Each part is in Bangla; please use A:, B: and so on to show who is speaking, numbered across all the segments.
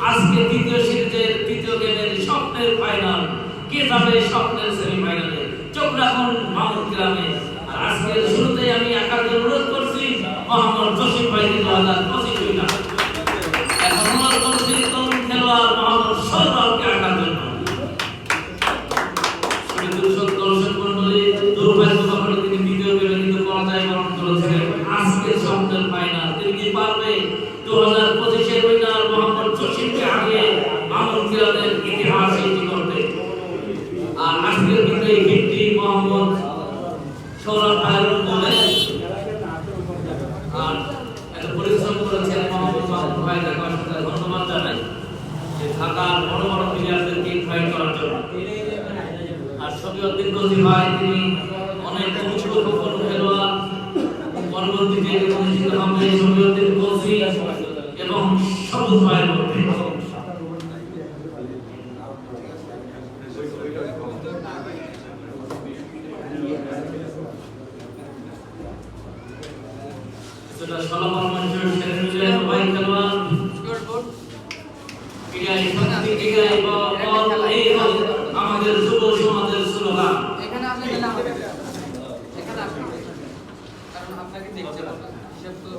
A: আজকে দ্বিতীয় সিরিজের দ্বিতীয় গেমের স্বপ্নের ফাইনাল কে যাবে স্বপ্নের সেমিফাইনালে চোখ রাখুন মামুন গ্রামে। আর আজকের শুরুতেই আমি একাকে অনুরোধ করছি মোহাম্মদ জসিম ভাইকে 2025 উইনার এখন অনুরোধ করছি তরুণ খেলোয়াড় মোহাম্মদ সৌরভকে আঁকার জন্য। দর্শক মন্ডলী দুর্ভাগ্যবশত তিনি দ্বিতীয় গেমে কিন্তু পরাজয় বরণ করেছিলেন। আজকের স্বপ্নের ফাইনাল তিনি কি পারবে 2025 এর উইনার মোহাম্মদ জসিমকে হারিয়ে মামুন গ্রামের ইতিহাস সৃষ্টি করতে? আর আজকের বিজয়ী ব্যক্তি মোহাম্মদ সৌরভ ভাইয়ের বলে আর এত পরিশ্রম করেছেন মোহাম্মদ মামুন ভাই, তাকে অসংখ্য ধন্যবাদ জানাই যে ঢাকার বড় বড় প্লেয়ারদেরকে ইনভাইট করার জন্য। আর শফিউদ্দিন কজি ভাই তিনি অনেক গুরুত্বপূর্ণ খেলোয়াড়, পরবর্তীতে পরিচিত হবে শফিউদ্দিন কজি এবং সবুজ ভাইয়ের মধ্যে। সেটা সলমন মঞ্জুর সেরেনুলের ভাই খেলোয়াড় আমাদের যুব সমাজের স্লোগান।
B: এখানে আপনি এখানে আসবেন কারণ আপনাকে দেখতে হবে হিসাব তো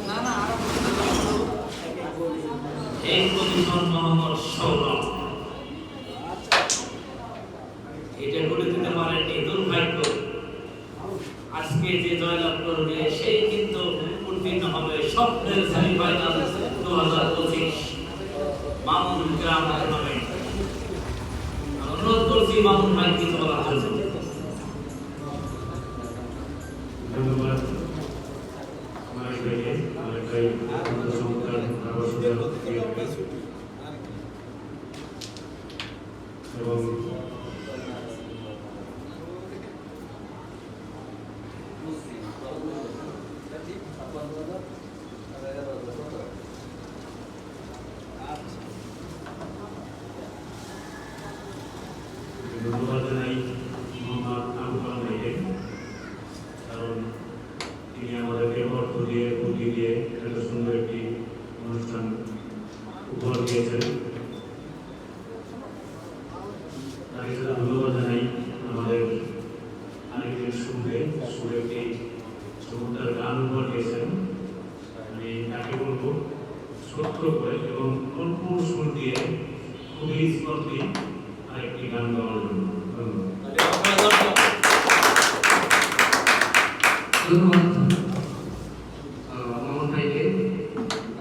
B: না না আর
A: এই পজিশন মোহাম্মদ সৌরভ এটা করে দিতে পারেনি, দুর্ভাগ্য। আজকে যে জয়লাভ করবে সেই কিন্তু উত্তীর্ণ হবে স্বপ্নের সেমিফাইনাল 2025 মামুন গ্রাম টুর্নামেন্ট। অনুরোধ করছি মামুন ভাই কিছু বলার জন্য।
C: ধন্যবাদ মানিক ভাইকে, মানিক ভাই চমৎকার এবং ধন্যবাদ জানাই মোহাম্মদ আবু কালাম ভাইকে, কারণ তিনি আমাদেরকে অর্থ দিয়ে বুদ্ধি দিয়ে এত সুন্দর একটি অনুষ্ঠান উপহার দিয়েছেন। তাকে সাথে ধন্যবাদ জানাই আমাদের আরেকজন সুরে একটি চমৎকার গান উপহার দিয়েছেন। আমি তাকে বলবো ছোট্ট করে এবং অল্প সুর দিয়ে খুবই স্পষ্টই আরেকটি গান গাওয়ার জন্য। ধন্যবাদ মামুন ভাইকে,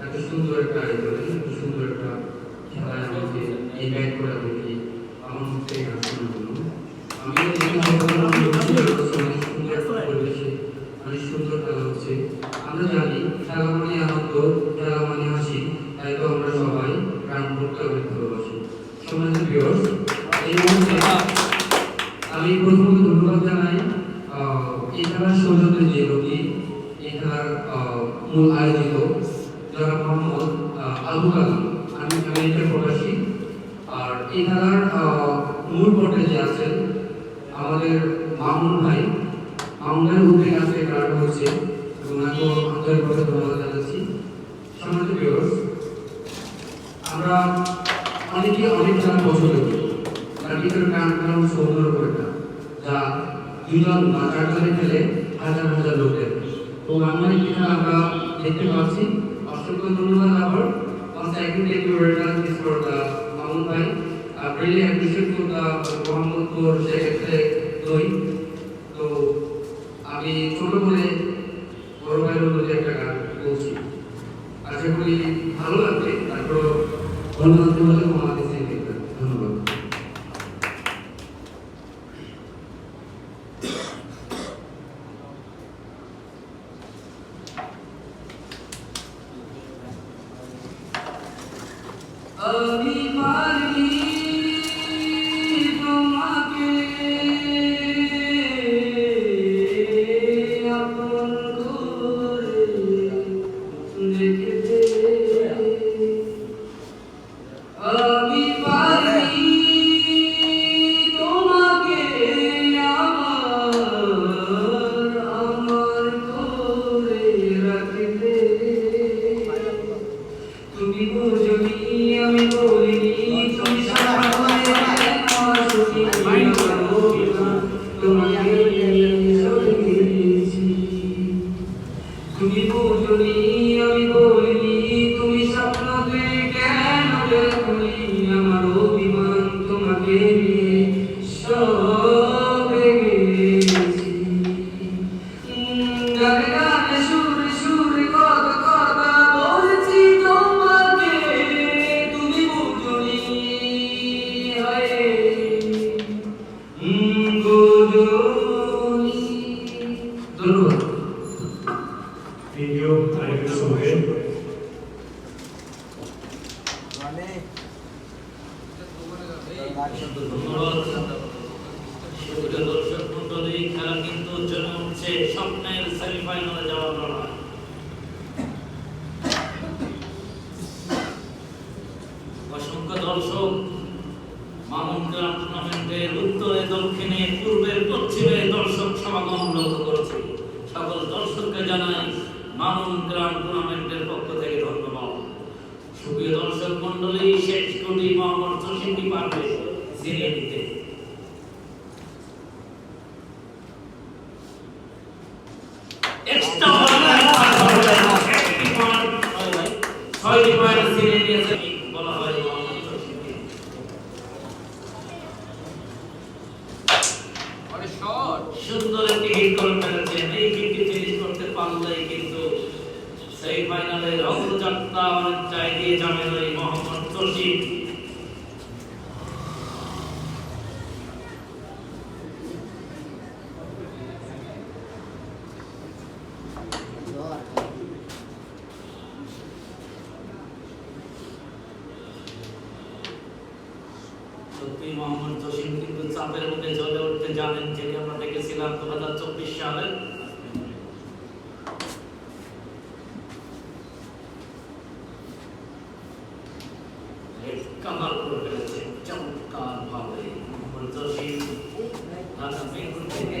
C: এত সুন্দর একটা আয়োজনে এত সুন্দর একটা খেলায় আমাকে এই ব্যাগ করে আমাকে আমার মুখে আসলে বলুন। আমি পরিবেশে অনেক সুন্দর খেলা হচ্ছে। আমরা জানি খেলা মানে আনন্দ, খেলা মানে হাসি, তাই তো আমরা সবাই প্রাণ ভরতে অনেক ভালোবাসি। সম্মানিত ভিউয়ার্স, এই মুহূর্তে আমি প্রথমত ধন্যবাদ জানাই এই খেলার সৌজন্যে যে লোকটি এই খেলার মূল আয়োজিত যারা মোহাম্মদ আবু কালাম, আমি আমেরিকার প্রবাসী। আর এই খেলার মূল পর্বে যে আছেন আমাদের মামুন ভাই, মামুন ভাইয়ের উদ্যোগে আজকে খেলাটা হচ্ছে এবং আমি আন্তরিকভাবে ধন্যবাদ জানাচ্ছি। সম্মানিত ভিউয়ার্স, আমরা অনেকে অনেক খেলা পছন্দ করি, তার ভিতরে গান খেলা হচ্ছে অন্যরকম একটা, যা দুজন বা চারজনে খেলে হাজার হাজার লোকের। তো আমরা এই খেলা আমরা দেখতে পাচ্ছি। অসংখ্য ধন্যবাদ আবার। Once again, thank you very much for the Mamun bhai. I really appreciate for the Mohammad for সেক্ষেত্রে দই। তো আমি ছোট করে বড় ভাইয়ের মধ্যে একটা গান বলছি, আশা করি ভালো লাগবে। তারপর ধন্যবাদ দেওয়ালে আমাদের ধন্যবাদ।
B: আমি পারি তোমাকে আপন করে দেখতে, আমি পারি তোমাকে আমার করে রাখতে।
C: তুমি বুঝনি আমি বলিনি তুমি সবাই আমার সুখী আমার অভিমান তোমাকে সরে গেছি তুমি বুঝনি আমি বলিনি তুমি স্বপ্নতে কেন দেখনি আমার অভিমান তোমাকে সরে গেছি গানে গানে সুরে সুরে কথা কথা বলছি তোমাকে তুমি বুঝনি হায় বুঝনি ধন্যবাদ
D: Thank you. Thank you so much.
A: দর্শক মন্ডলী, খেলা কিন্তু জমে উঠছে স্বপ্নের সেমিফাইনালে যাওয়ার লড়াই। অসংখ্য দর্শক মামুন গ্রাম টুর্নামেন্টের উত্তরে দক্ষিণে পূর্বে পশ্চিমে দর্শক সমাগম লক্ষ্য করছে। সকল দর্শককে জানাই মামুন গ্রাম টুর্নামেন্টের পক্ষ থেকে ধন্যবাদ। সুপ্রিয় দর্শক মন্ডলী, শেষ কোটি মোহাম্মদ জসিমকে পারবে জিনিয়ে নিতে। এক্সট্রা ছয়টি পয়েন্ট জিনিয়ে নিয়েছে বলা হয় মোহাম্মদ জসিমকে। সুন্দর একটি হিট করে ফেলেছেন। এই হিটটি ফিনিশ করতে পারলেই কিন্তু সেমিফাইনালের অগ্রযাত্রা অনেকটা এগিয়ে যাবেন ওই মোহাম্মদ জসিম। সত্যি মোহাম্মদ জসিম কিন্তু চাপের মুখে জ্বলে উঠতে জানেন, যেটি আমরা দেখেছিলাম 2024 সালে। কামাল করে ফেলেছেন চমৎকার ভাবে মোহাম্মদ জসিম। ঢাকা মেহেরপুর থেকে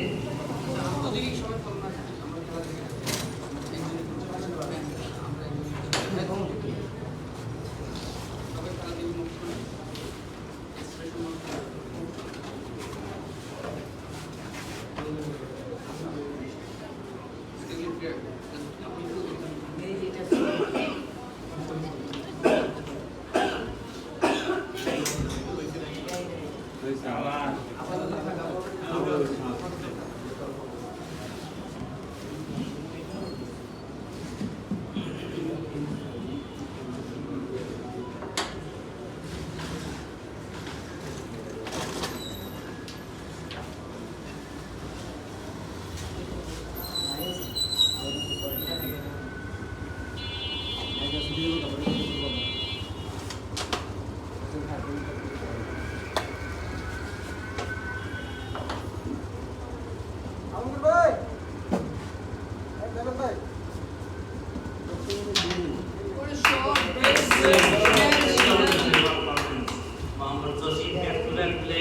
A: Mohammad Jasim back to back play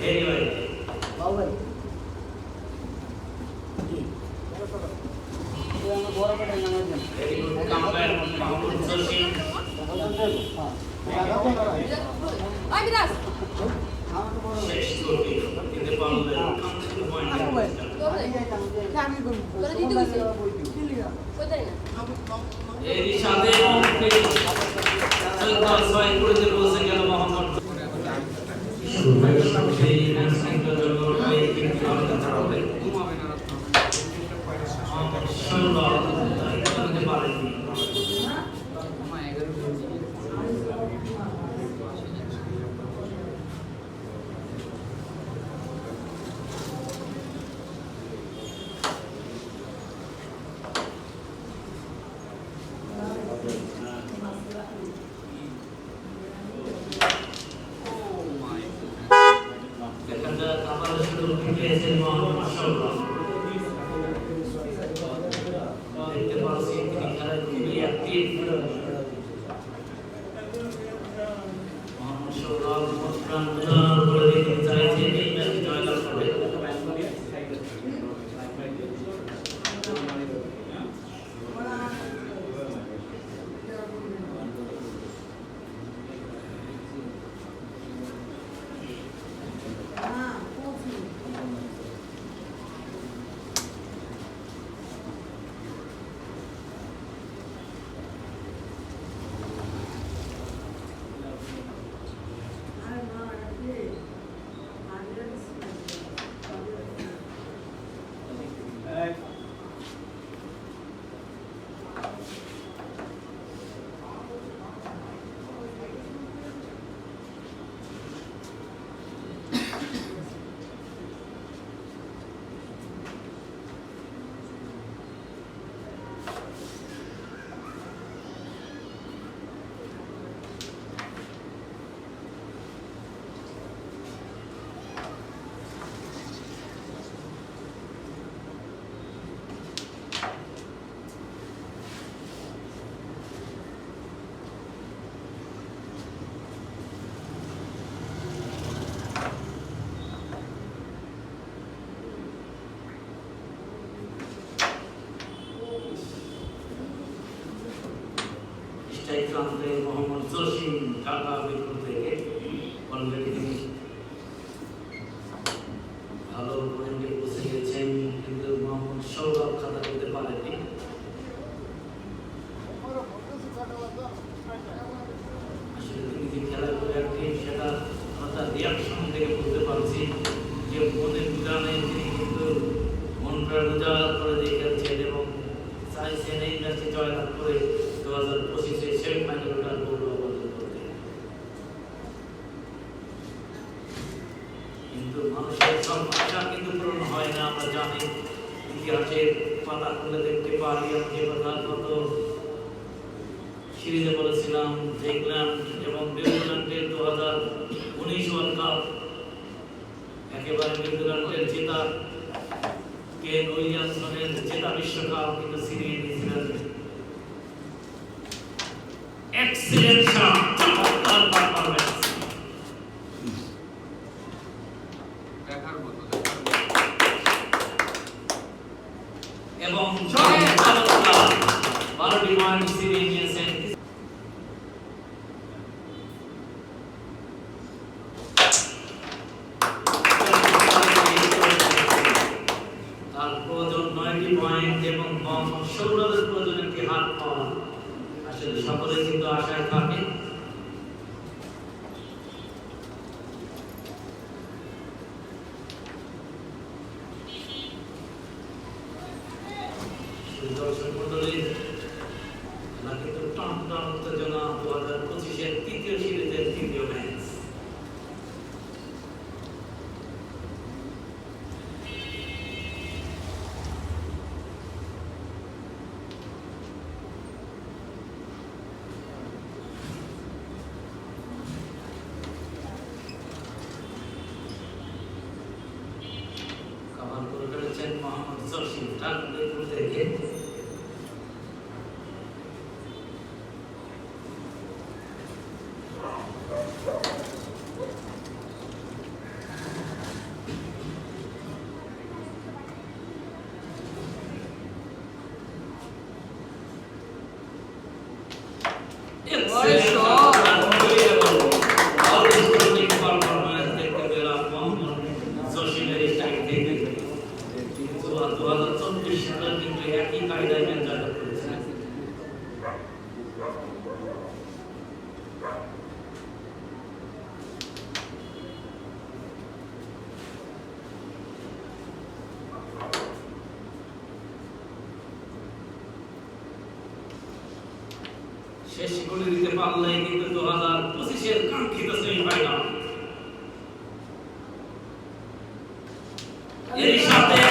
A: very well. Very good comeback Mohammad Jasim. শেষ কোটি দিতে পারলেন এরই সাথে ছয় করে বলছে গেল মোহাম্মদ দেখতে পাচ্ছি তিনি খেলায় খুবই অ্যাক্টিভ। মোহাম্মদ সৌরভ মুস্কান করে দিতে চাইছেন এই ম্যাচে জয়লাভ করে। স্ট্রাইক প্রান্তে মোহাম্মদ জসিম ঢাকা মিরপুর থেকে অলরেডি তিনি ভালো পয়েন্টে পৌঁছে গেছেন, কিন্তু মোহাম্মদ সৌরভ খাতা করতে পারেননি। আসলে তিনি যে খেলা করে রাখছেন সেটা আমরা তার রিয়াকশন থেকে বুঝতে পারছি যে মনের উদানে তিনি কিন্তু মন প্রাণ উজাড় করে দিয়ে খেলছেন এবং চাইছেন এই ম্যাচে জয়লাভ করে 2025-এ সেমিফাইনালে ওঠার গৌরব অর্জন করতে। কিন্তু মানুষের সব আশা কিন্তু পূরণ হয় না, আমরা জানি। ইতিহাসের পাতা খুলে দেখতে পারি যে কথা গত সিরিজে বলেছিলাম যে ইংল্যান্ড এবং নিউজিল্যান্ডের 2019 ওয়ার্ল্ড কাপ একেবারে নিউজিল্যান্ডের জেতা, কেন উইলিয়ামসনের জেতা বিশ্বকাপ কিন্তু ছিনিয়ে নিয়েছিলেন। এক্সিলেন্ট শট, চমৎকার পারফরম্যান্স
B: দেখার মতো
A: এবং চমৎকার 12টি পয়েন্ট ছিনিয়ে নিয়েছেন। তার প্রয়োজন 9টি পয়েন্ট এবং সৌরভের প্রয়োজন একটি হাত পাওয়া। আসলে সকলে কিন্তু আশায় থাকে। দর্শক মন্ডলী, খেলা কিন্তু টান উত্তেজনা 2025-এর তৃতীয় সিরিজের তৃতীয় ম্যাচ। কামাল করে ফেলেছেন মোহাম্মদ জসিম ঢাকা মিরপুর থেকে। শেষ করে দিতে পারলে কিন্তু 2025-এর কাঙ্ক্ষিত সেমিফাইনাল এর সাথে